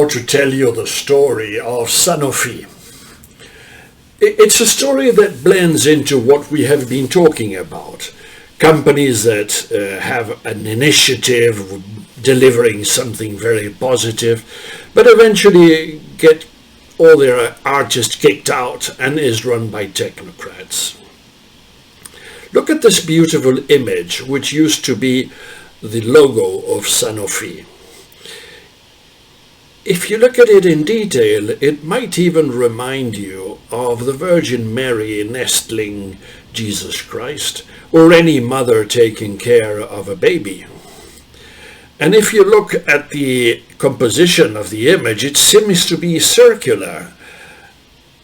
To tell you the story of Sanofi. It's a story that blends into what we have been talking about. Companies that have an initiative delivering something very positive, but eventually get all their artists kicked out and is run by technocrats. Look at this beautiful image, which used to be the logo of Sanofi. If you look at it in detail, it might even remind you of the Virgin Mary nestling Jesus Christ, or any mother taking care of a baby. And if you look at the composition of the image, it seems to be circular.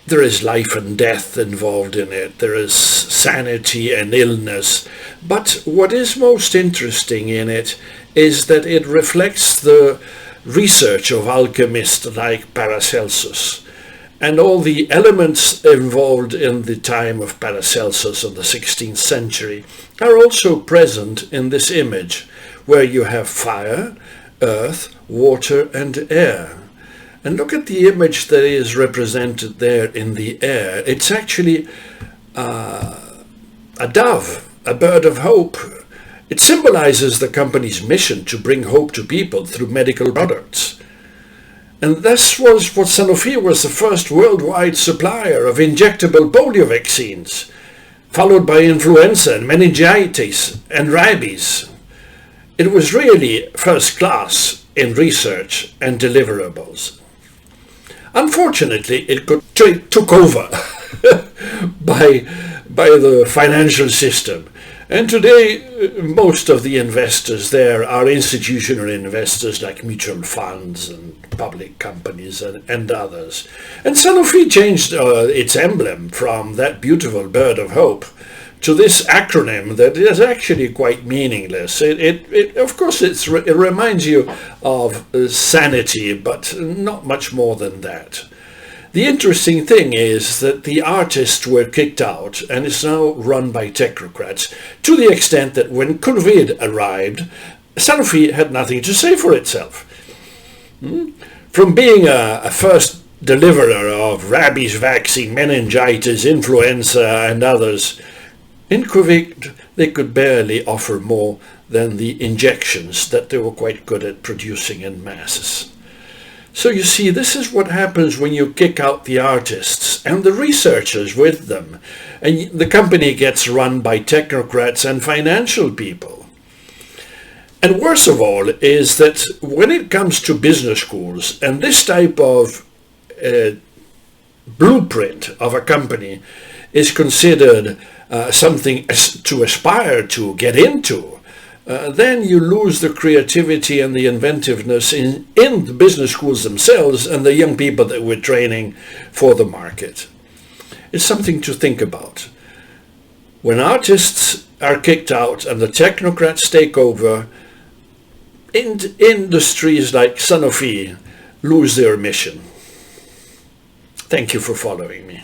There is life and death involved in it. There is sanity and illness. But what is most interesting in it is that it reflects the research of alchemists like Paracelsus, and all the elements involved in the time of Paracelsus in the 16th century are also present in this image, where you have fire, earth, water and air. And look at the image that is represented there in the air. It's actually a dove, a bird of hope. It symbolizes the company's mission to bring hope to people through medical products. And this was what Sanofi was the first worldwide supplier of injectable polio vaccines, followed by influenza and meningitis and rabies. It was really first class in research and deliverables. Unfortunately, it took over by the financial system. And today, most of the investors there are institutional investors like mutual funds and public companies and others. And Sanofi changed its emblem from that beautiful bird of hope to this acronym that is actually quite meaningless. Of course, it reminds you of sanity, but not much more than that. The interesting thing is that the artists were kicked out and is now run by technocrats, to the extent that when COVID arrived, Sanofi had nothing to say for itself. From being a first deliverer of rabies vaccine, meningitis, influenza and others, in COVID they could barely offer more than the injections that they were quite good at producing in masses. So you see, this is what happens when you kick out the artists and the researchers with them, and the company gets run by technocrats and financial people. And worst of all is that when it comes to business schools and this type of blueprint of a company is considered something to aspire to get into, then you lose the creativity and the inventiveness in the business schools themselves and the young people that we're training for the market. It's something to think about. When artists are kicked out and the technocrats take over, industries like Sanofi lose their mission. Thank you for following me.